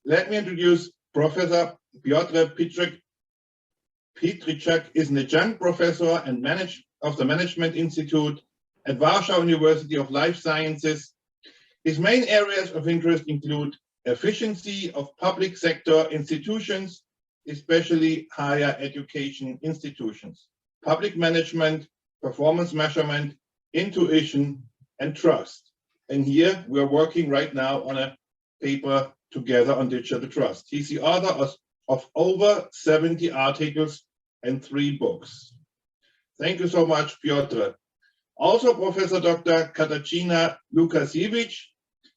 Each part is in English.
let me introduce Professor Piotr Pietrzak is an adjunct professor and of the Management Institute at Warsaw University of Life Sciences. His main areas of interest include efficiency of public sector institutions, especially higher education institutions, public management, performance measurement, intuition, and trust. And here we are working right now on a paper together on digital trust. He's the author of over 70 articles and 3 books. Thank you so much, Piotr. Also, Professor Dr. Katarzyna Lukasiewicz.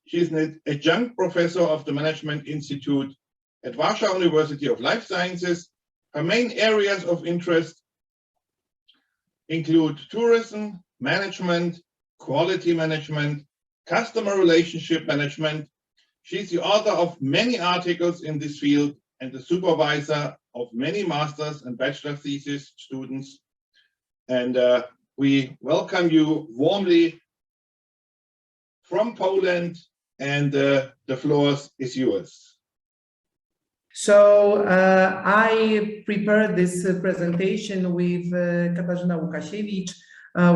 She's an adjunct professor of the Management Institute at Warsaw University of Life Sciences. Her main areas of interest include tourism, management, quality management, customer relationship management. She's the author of many articles in this field and the supervisor of many master's and bachelor thesis students. And we welcome you warmly from Poland, and the floor is yours. So I prepared this presentation with Katarzyna Lukasiewicz.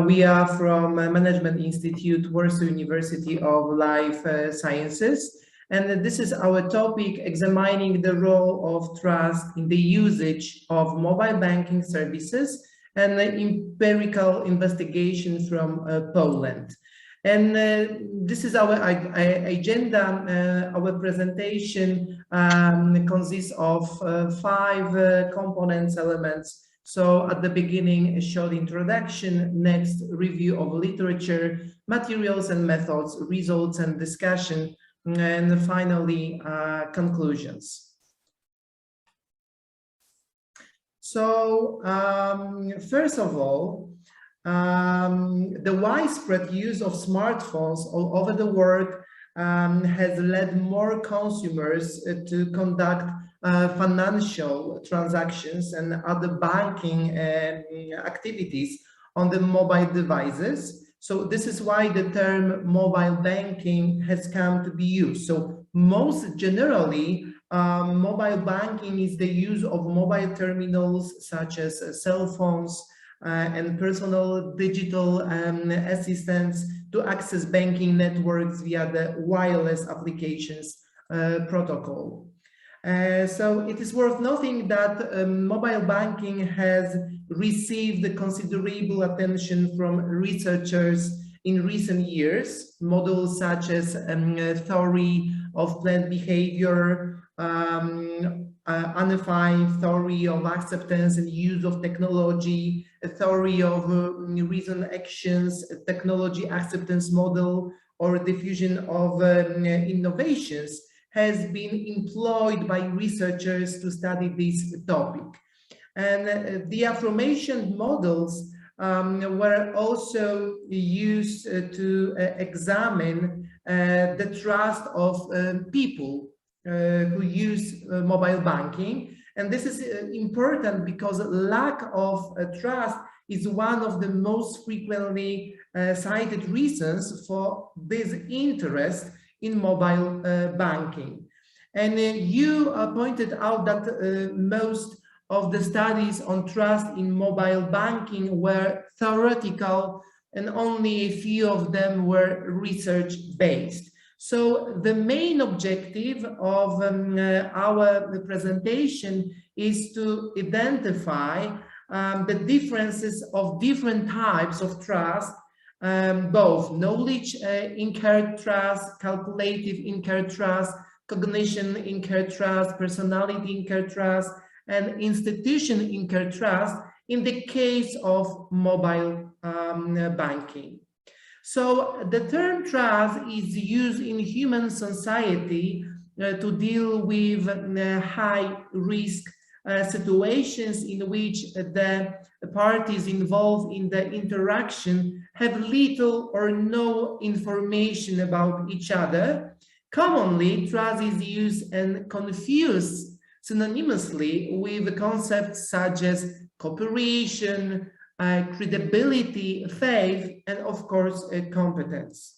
We are from Management Institute, Warsaw University of Life Sciences. And this is our topic, examining the role of trust in the usage of mobile banking services and empirical investigation from Poland. And this is our agenda. Our presentation consists of 5 components, elements. So at the beginning, a short introduction, next review of literature, materials and methods, results and discussion, and finally conclusions. So first of all, the widespread use of smartphones all over the world has led more consumers to conduct financial transactions and other banking activities on the mobile devices. So this is why the term mobile banking has come to be used. So most generally, mobile banking is the use of mobile terminals such as cell phones and personal digital assistants to access banking networks via the wireless applications protocol. So it is worth noting that mobile banking has received considerable attention from researchers in recent years. Models such as theory of planned behavior, unifying theory of acceptance and use of technology, a theory of reason actions, technology acceptance model, or diffusion of innovations has been employed by researchers to study this topic. And the aforementioned models were also used to examine the trust of people who use mobile banking. And this is important because lack of trust is one of the most frequently cited reasons for disinterest in mobile banking. And you pointed out that most of the studies on trust in mobile banking were theoretical and only a few of them were research-based. So the main objective of our presentation is to identify the differences of different types of trust, both knowledge incurred trust, calculative incurred trust, cognition incurred trust, personality incurred trust, and institution incurred trust in the case of mobile banking. So the term trust is used in human society to deal with high risk situations in which the parties involved in the interaction have little or no information about each other. Commonly, trust is used and confused synonymously with concepts such as cooperation, credibility, faith, and of course, competence.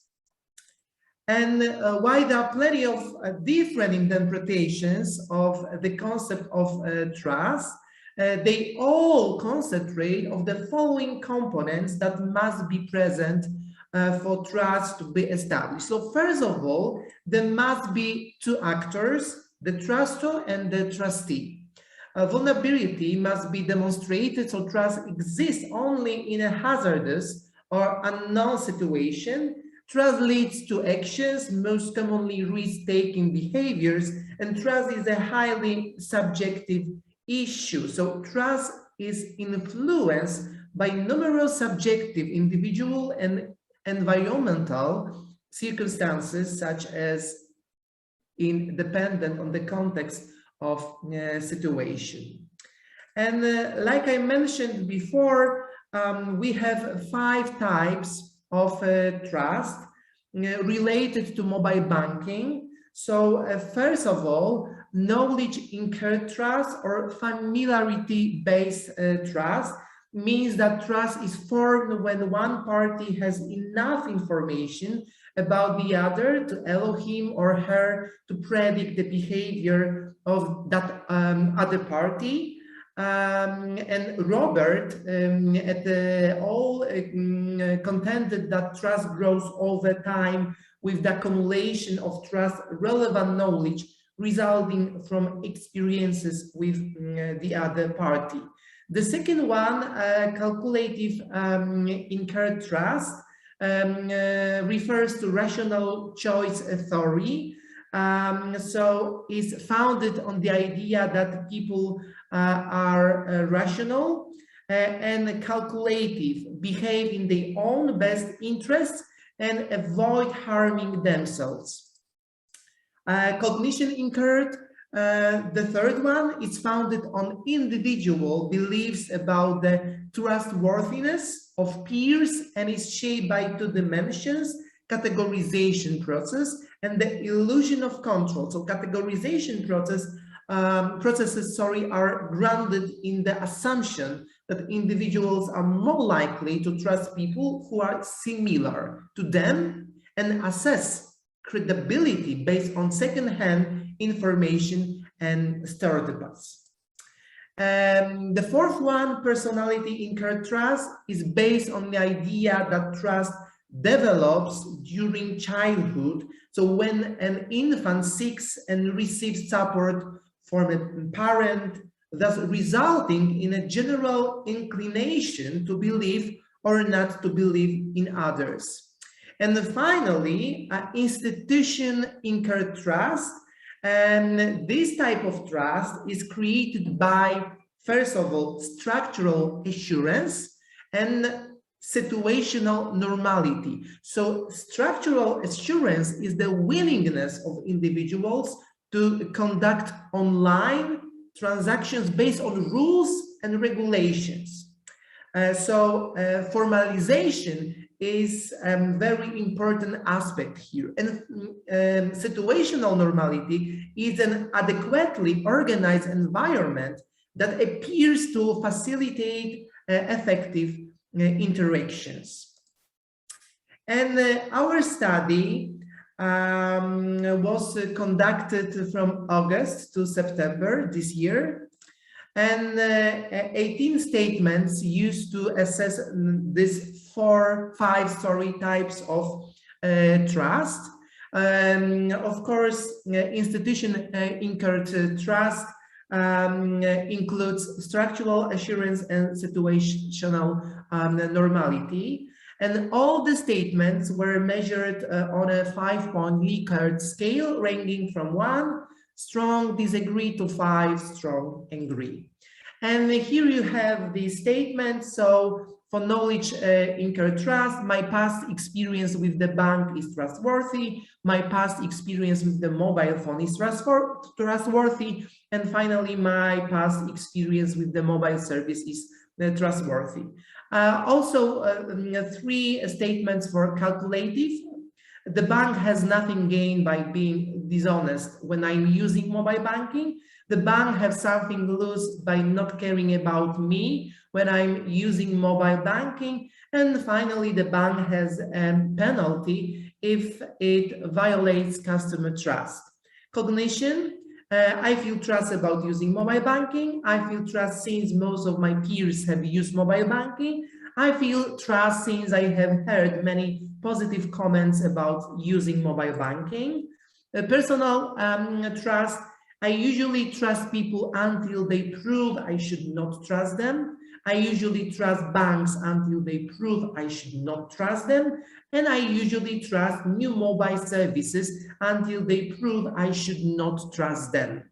And while there are plenty of different interpretations of the concept of trust, they all concentrate on the following components that must be present for trust to be established. So first of all, there must be two actors, the trustor and the trustee. Vulnerability must be demonstrated, so trust exists only in a hazardous or unknown situation. Trust leads to actions, most commonly risk-taking behaviors, and trust is a highly subjective issue. So trust is influenced by numerous subjective, individual, and environmental circumstances, such as dependent on the context of situation. And like I mentioned before, we have 5 types of trust related to mobile banking. So first of all, knowledge incurred trust or familiarity-based trust means that trust is formed when one party has enough information about the other to allow him or her to predict the behavior of that other party. And Robert contended that trust grows over time with the accumulation of trust relevant knowledge resulting from experiences with the other party. The second one, calculative incurred trust, refers to rational choice theory. So is founded on the idea that people are rational and calculative, behave in their own best interests and avoid harming themselves. Cognition incurred, the third one, is founded on individual beliefs about the trustworthiness of peers and is shaped by 2 dimensions, categorization process and the illusion of control. So categorization processes are grounded in the assumption that individuals are more likely to trust people who are similar to them and assess credibility based on second-hand information and stereotypes. The fourth one, personality incurred trust, is based on the idea that trust develops during childhood. So when an infant seeks and receives support from a parent, thus resulting in a general inclination to believe or not to believe in others. And then finally, institution incurred trust. And this type of trust is created by, first of all, structural assurance and situational normality. So structural assurance is the willingness of individuals to conduct online transactions based on rules and regulations. Formalization is a very important aspect here. And situational normality is an adequately organized environment that appears to facilitate effective interactions. And our study was conducted from August to September this year. And 18 statements used to assess these 5 types of trust. Of course, institution incurred trust includes structural assurance and situational normality. And all the statements were measured on a 5-point Likert scale, ranging from 1, strong disagree, to 5, strong agree. And here you have the statement. So for knowledge incurred trust, my past experience with the bank is trustworthy. My past experience with the mobile phone is trustworthy. And finally, my past experience with the mobile service is trustworthy. Also, 3 statements for calculative. The bank has nothing gained by being dishonest when I'm using mobile banking. The bank has something to lose by not caring about me when I'm using mobile banking. And finally, the bank has a penalty if it violates customer trust. Cognition, I feel trust about using mobile banking. I feel trust since most of my peers have used mobile banking. I feel trust since I have heard many positive comments about using mobile banking. Personal trust, I usually trust people until they prove I should not trust them. I usually trust banks until they prove I should not trust them. And I usually trust new mobile services until they prove I should not trust them.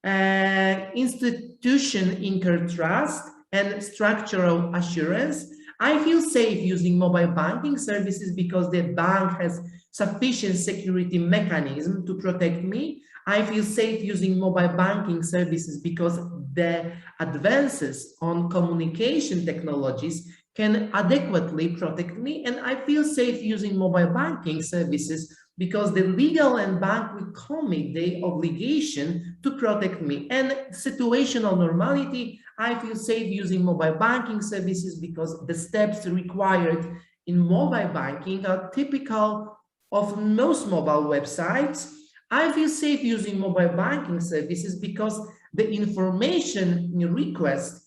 Institution-incurred trust and structural assurance. I feel safe using mobile banking services because the bank has sufficient security mechanism to protect me. I feel safe using mobile banking services because the advances on communication technologies can adequately protect me, and I feel safe using mobile banking services because the legal and bank will commit the obligation to protect me. And situational normality, I feel safe using mobile banking services because the steps required in mobile banking are typical of most mobile websites. I feel safe using mobile banking services because the information request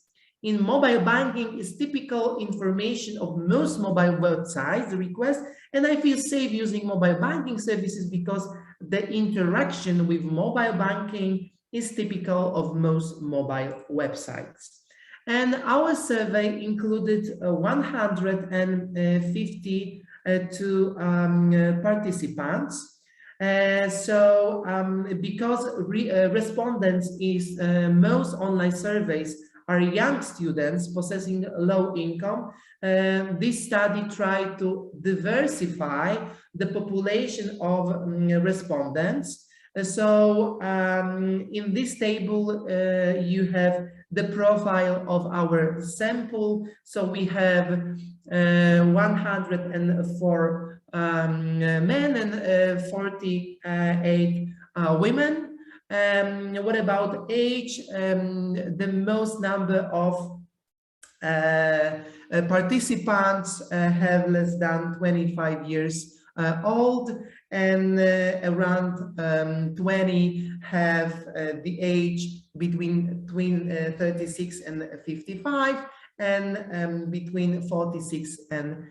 in mobile banking is typical information of most mobile websites request, and I feel safe using mobile banking services because the interaction with mobile banking is typical of most mobile websites. And our survey included 152 participants. Because respondents is most online surveys are young students possessing low income, this study tried to diversify the population of respondents. In this table, you have the profile of our sample. So we have 104 men and 48 women. What about age? The most number of participants have less than 25 years old, and around 20 have the age between 36 and 55, and between 46 and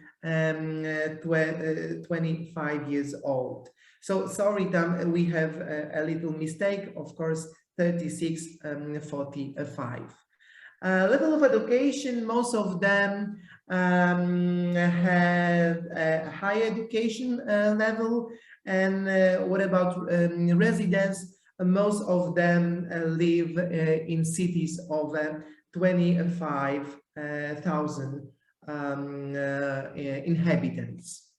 25 years old. So sorry, Tam, we have a little mistake, of course, 36 and 45. Level of education, most of them have a high education level. And what about residents? Most of them live in cities of 25,000 inhabitants.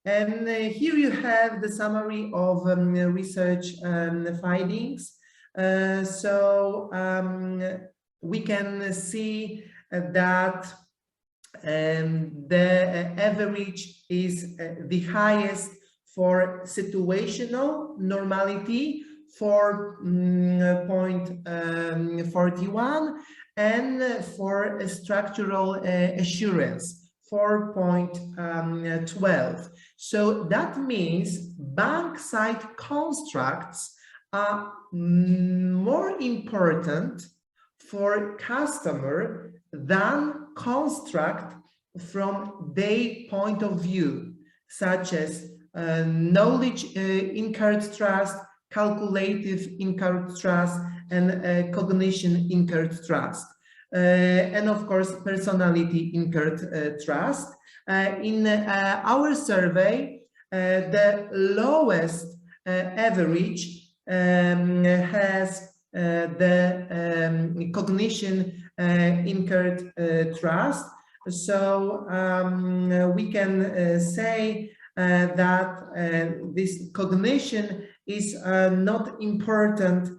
And here you have the summary of research findings. We can see that the average is the highest for situational normality, 4.41, and for structural assurance, 4.12. So that means bank side constructs are more important for customer than construct from their point of view, such as knowledge incurred trust, calculative incurred trust, and cognition incurred trust. And of course, personality incurred trust. In our survey, the lowest average has the cognition incurred trust. So we can say that this cognition is not important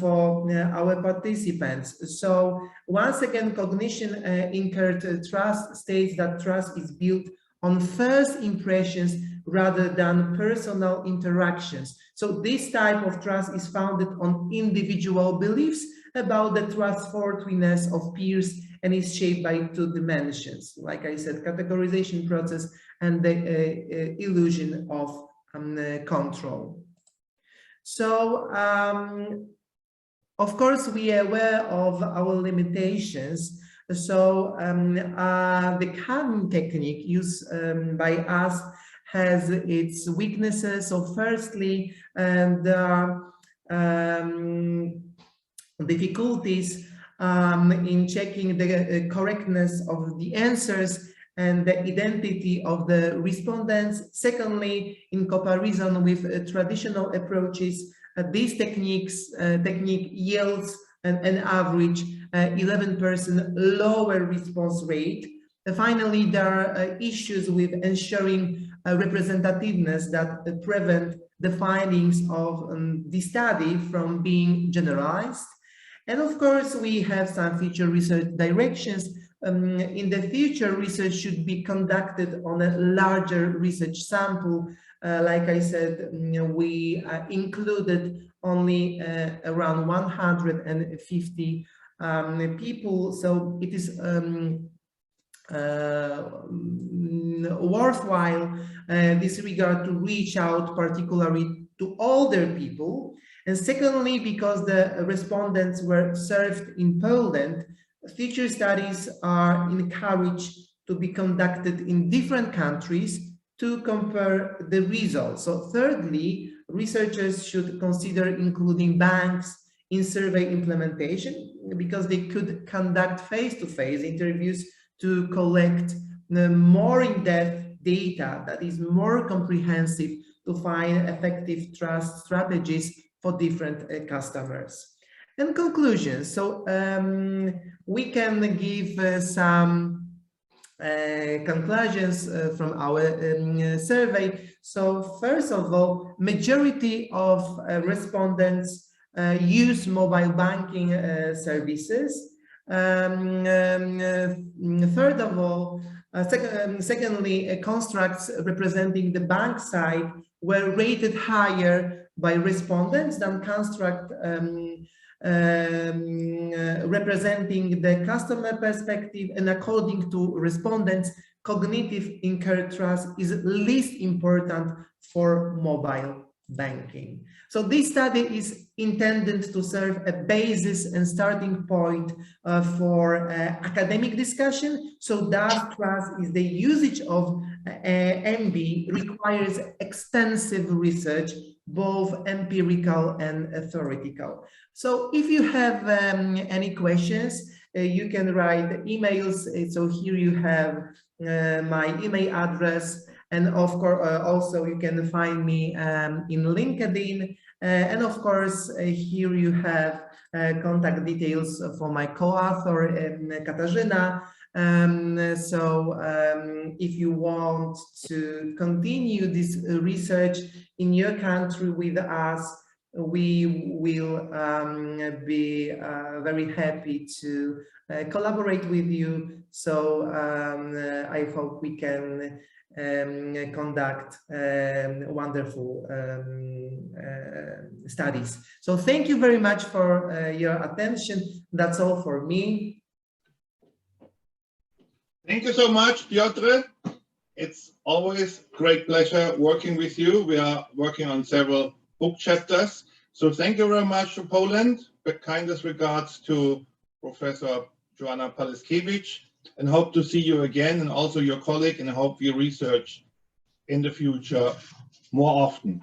for our participants. So once again, cognition incurred trust states that trust is built on first impressions rather than personal interactions. So this type of trust is founded on individual beliefs about the trustworthiness of peers and is shaped by two dimensions, like I said, categorization process and the illusion of control. So, of course, we are aware of our limitations. So the current technique used by us has its weaknesses. So firstly, difficulties in checking the correctness of the answers and the identity of the respondents. Secondly, in comparison with traditional approaches, these technique yields an average 11% lower response rate. Finally, there are issues with ensuring representativeness that prevent the findings of the study from being generalized. And of course, we have some future research directions. In the future, research should be conducted on a larger research sample. Like I said, we included only around 150 people, so it is worthwhile this regard to reach out particularly to older people. And secondly, because the respondents were served in Poland, future studies are encouraged to be conducted in different countries to compare the results. So thirdly, researchers should consider including banks in survey implementation, because they could conduct face-to-face interviews to collect more in-depth data that is more comprehensive to find effective trust strategies for different customers. And conclusions. So we can give some conclusions from our survey. So first of all, majority of respondents use mobile banking services. Third of all, secondly, constructs representing the bank side were rated higher by respondents than construct representing the customer perspective, and according to respondents, cognitive impaired trust is least important for mobile banking. So this study is intended to serve a basis and starting point for academic discussion. So that trust is the usage of MB requires extensive research, both empirical and theoretical. So if you have any questions, you can write emails. So here you have my email address, and of course also you can find me in LinkedIn, and of course here you have contact details for my co-author Katarzyna. If you want to continue this research in your country with us, we will be very happy to collaborate with you. So I hope we can conduct wonderful studies. So thank you very much for your attention. That's all for me. Thank you so much, Piotr. It's always great pleasure working with you. We are working on several book chapters. So thank you very much to Poland. Kindest regards to Professor Joanna Paleskiewicz, and hope to see you again, and also your colleague, and I hope you research in the future more often.